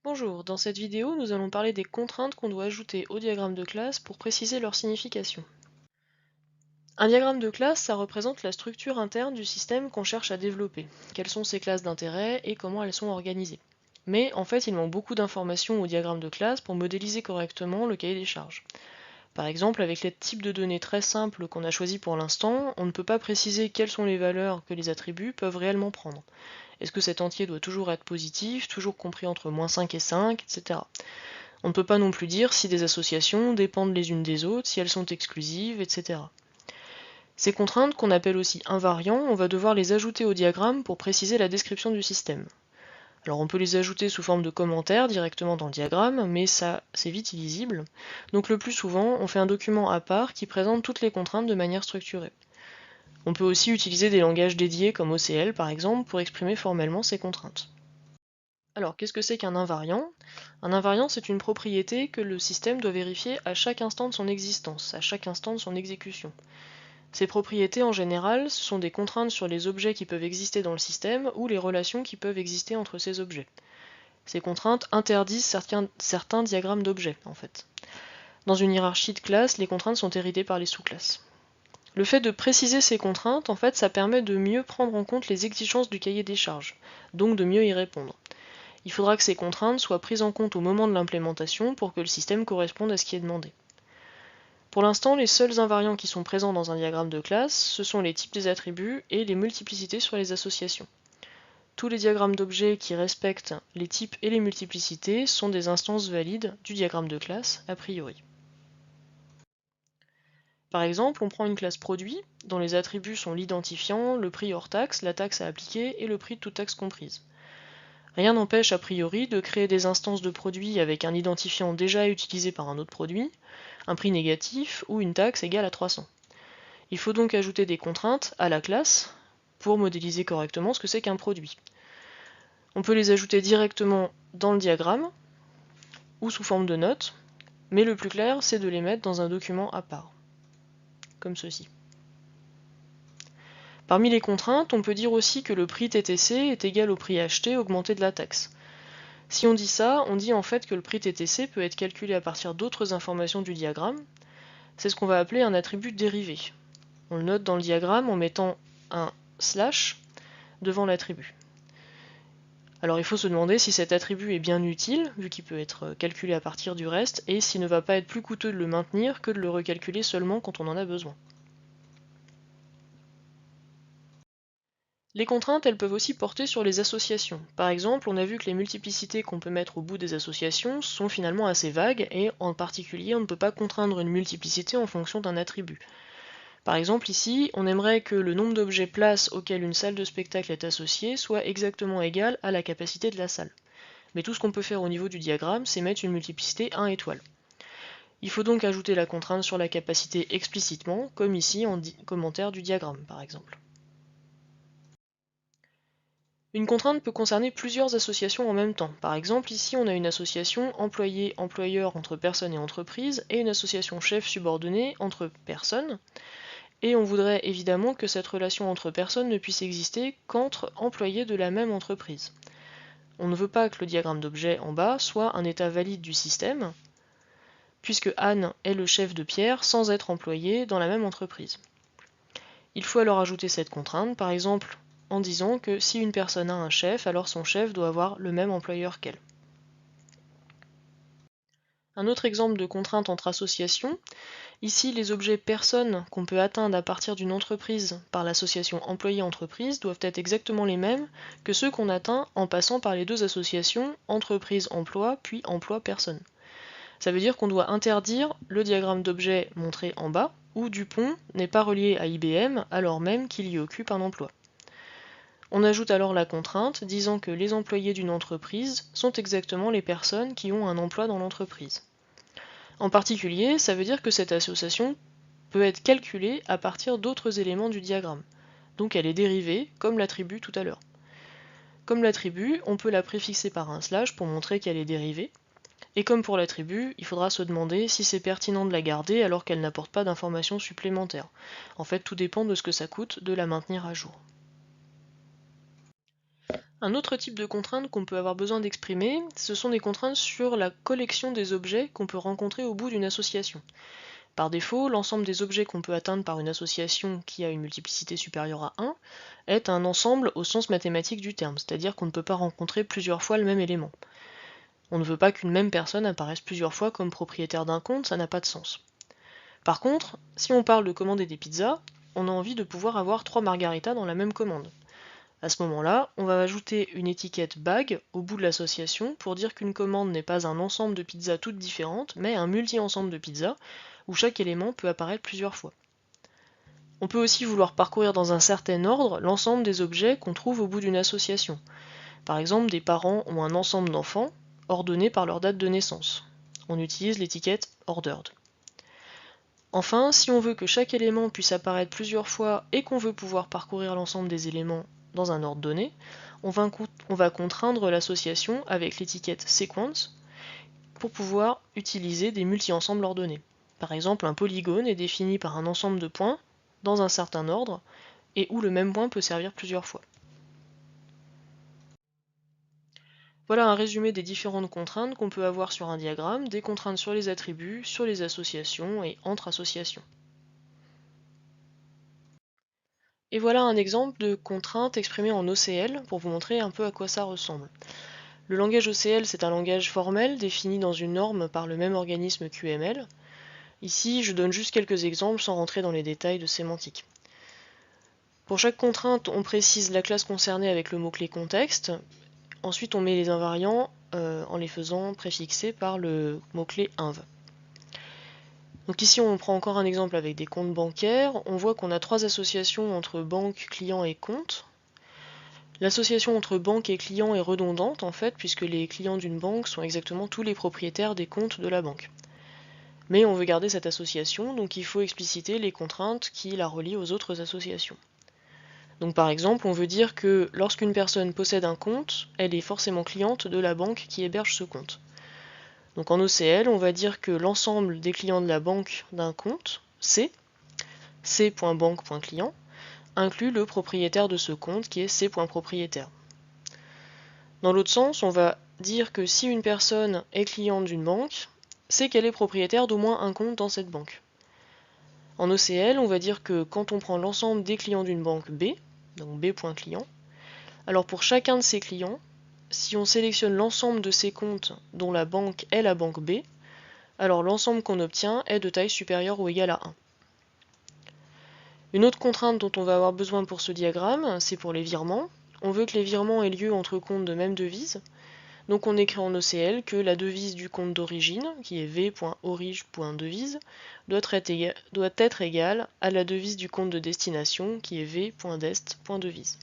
Bonjour, dans cette vidéo, nous allons parler des contraintes qu'on doit ajouter au diagramme de classe pour préciser leur signification. Un diagramme de classe, ça représente la structure interne du système qu'on cherche à développer, quelles sont ses classes d'intérêt et comment elles sont organisées. Mais en fait, il manque beaucoup d'informations au diagramme de classe pour modéliser correctement le cahier des charges. Par exemple, avec les types de données très simples qu'on a choisis pour l'instant, on ne peut pas préciser quelles sont les valeurs que les attributs peuvent réellement prendre. Est-ce que cet entier doit toujours être positif, toujours compris entre -5 et 5, etc. On ne peut pas non plus dire si des associations dépendent les unes des autres, si elles sont exclusives, etc. Ces contraintes, qu'on appelle aussi invariants, on va devoir les ajouter au diagramme pour préciser la description du système. Alors on peut les ajouter sous forme de commentaires directement dans le diagramme, mais ça c'est vite illisible. Donc le plus souvent, on fait un document à part qui présente toutes les contraintes de manière structurée. On peut aussi utiliser des langages dédiés comme OCL par exemple pour exprimer formellement ces contraintes. Alors, qu'est-ce que c'est qu'un invariant? Un invariant, c'est une propriété que le système doit vérifier à chaque instant de son existence, à chaque instant de son exécution. Ces propriétés, en général, ce sont des contraintes sur les objets qui peuvent exister dans le système ou les relations qui peuvent exister entre ces objets. Ces contraintes interdisent certains diagrammes d'objets, en fait. Dans une hiérarchie de classes, les contraintes sont héritées par les sous-classes. Le fait de préciser ces contraintes, en fait, ça permet de mieux prendre en compte les exigences du cahier des charges, donc de mieux y répondre. Il faudra que ces contraintes soient prises en compte au moment de l'implémentation pour que le système corresponde à ce qui est demandé. Pour l'instant, les seuls invariants qui sont présents dans un diagramme de classe, ce sont les types des attributs et les multiplicités sur les associations. Tous les diagrammes d'objets qui respectent les types et les multiplicités sont des instances valides du diagramme de classe a priori. Par exemple, on prend une classe produit, dont les attributs sont l'identifiant, le prix hors taxe, la taxe à appliquer et le prix de toute taxe comprise. Rien n'empêche a priori de créer des instances de produits avec un identifiant déjà utilisé par un autre produit, un prix négatif ou une taxe égale à 300. Il faut donc ajouter des contraintes à la classe pour modéliser correctement ce que c'est qu'un produit. On peut les ajouter directement dans le diagramme ou sous forme de notes, mais le plus clair c'est de les mettre dans un document à part, comme ceci. Parmi les contraintes, on peut dire aussi que le prix TTC est égal au prix acheté augmenté de la taxe. Si on dit ça, on dit en fait que le prix TTC peut être calculé à partir d'autres informations du diagramme. C'est ce qu'on va appeler un attribut dérivé. On le note dans le diagramme en mettant un slash devant l'attribut. Alors il faut se demander si cet attribut est bien utile, vu qu'il peut être calculé à partir du reste, et s'il ne va pas être plus coûteux de le maintenir que de le recalculer seulement quand on en a besoin. Les contraintes, elles peuvent aussi porter sur les associations. Par exemple, on a vu que les multiplicités qu'on peut mettre au bout des associations sont finalement assez vagues, et en particulier, on ne peut pas contraindre une multiplicité en fonction d'un attribut. Par exemple, ici, on aimerait que le nombre d'objets places auxquels une salle de spectacle est associée soit exactement égal à la capacité de la salle. Mais tout ce qu'on peut faire au niveau du diagramme, c'est mettre une multiplicité 1 étoile. Il faut donc ajouter la contrainte sur la capacité explicitement, comme ici en commentaire du diagramme par exemple. Une contrainte peut concerner plusieurs associations en même temps. Par exemple, ici on a une association employé-employeur entre personnes et entreprises et une association chef-subordonné entre personnes. Et on voudrait évidemment que cette relation entre personnes ne puisse exister qu'entre employés de la même entreprise. On ne veut pas que le diagramme d'objet en bas soit un état valide du système, puisque Anne est le chef de Pierre sans être employé dans la même entreprise. Il faut alors ajouter cette contrainte, par exemple en disant que si une personne a un chef, alors son chef doit avoir le même employeur qu'elle. Un autre exemple de contrainte entre associations, ici les objets personnes qu'on peut atteindre à partir d'une entreprise par l'association employé-entreprise doivent être exactement les mêmes que ceux qu'on atteint en passant par les deux associations entreprise-emploi puis emploi-personne. Ça veut dire qu'on doit interdire le diagramme d'objet montré en bas, où Dupont n'est pas relié à IBM alors même qu'il y occupe un emploi. On ajoute alors la contrainte disant que les employés d'une entreprise sont exactement les personnes qui ont un emploi dans l'entreprise. En particulier, ça veut dire que cette association peut être calculée à partir d'autres éléments du diagramme. Donc elle est dérivée, comme l'attribut tout à l'heure. Comme l'attribut, on peut la préfixer par un slash pour montrer qu'elle est dérivée. Et comme pour l'attribut, il faudra se demander si c'est pertinent de la garder alors qu'elle n'apporte pas d'informations supplémentaires. En fait, tout dépend de ce que ça coûte de la maintenir à jour. Un autre type de contrainte qu'on peut avoir besoin d'exprimer, ce sont des contraintes sur la collection des objets qu'on peut rencontrer au bout d'une association. Par défaut, l'ensemble des objets qu'on peut atteindre par une association qui a une multiplicité supérieure à 1 est un ensemble au sens mathématique du terme, c'est-à-dire qu'on ne peut pas rencontrer plusieurs fois le même élément. On ne veut pas qu'une même personne apparaisse plusieurs fois comme propriétaire d'un compte, ça n'a pas de sens. Par contre, si on parle de commander des pizzas, on a envie de pouvoir avoir 3 margaritas dans la même commande. À ce moment-là, on va ajouter une étiquette bag au bout de l'association pour dire qu'une commande n'est pas un ensemble de pizzas toutes différentes, mais un multi-ensemble de pizzas où chaque élément peut apparaître plusieurs fois. On peut aussi vouloir parcourir dans un certain ordre l'ensemble des objets qu'on trouve au bout d'une association. Par exemple, des parents ont un ensemble d'enfants, ordonnés par leur date de naissance. On utilise l'étiquette ordered. Enfin, si on veut que chaque élément puisse apparaître plusieurs fois et qu'on veut pouvoir parcourir l'ensemble des éléments dans un ordre donné, on va contraindre l'association avec l'étiquette sequence pour pouvoir utiliser des multi-ensembles ordonnés. Par exemple, un polygone est défini par un ensemble de points dans un certain ordre et où le même point peut servir plusieurs fois. Voilà un résumé des différentes contraintes qu'on peut avoir sur un diagramme, des contraintes sur les attributs, sur les associations et entre associations. Et voilà un exemple de contrainte exprimée en OCL pour vous montrer un peu à quoi ça ressemble. Le langage OCL, c'est un langage formel défini dans une norme par le même organisme qu'UML. Ici, je donne juste quelques exemples sans rentrer dans les détails de sémantique. Pour chaque contrainte, on précise la classe concernée avec le mot-clé contexte. Ensuite, on met les invariants en les faisant préfixer par le mot-clé inv. Donc ici, on prend encore un exemple avec des comptes bancaires. On voit qu'on a 3 associations entre banque, client et compte. L'association entre banque et client est redondante en fait, puisque les clients d'une banque sont exactement tous les propriétaires des comptes de la banque. Mais on veut garder cette association, donc il faut expliciter les contraintes qui la relient aux autres associations. Donc par exemple, on veut dire que lorsqu'une personne possède un compte, elle est forcément cliente de la banque qui héberge ce compte. Donc en OCL, on va dire que l'ensemble des clients de la banque d'un compte, c.banque.client, inclut le propriétaire de ce compte qui est c.propriétaire. Dans l'autre sens, on va dire que si une personne est cliente d'une banque, c'est qu'elle est propriétaire d'au moins un compte dans cette banque. En OCL, on va dire que quand on prend l'ensemble des clients d'une banque B, donc b.client, alors pour chacun de ces clients, si on sélectionne l'ensemble de ces comptes dont la banque est la banque B, alors l'ensemble qu'on obtient est de taille supérieure ou égale à 1. Une autre contrainte dont on va avoir besoin pour ce diagramme, c'est pour les virements. On veut que les virements aient lieu entre comptes de même devise. Donc on écrit en OCL que la devise du compte d'origine, qui est v.orige.devise, doit être égale à la devise du compte de destination, qui est v.dest.devise.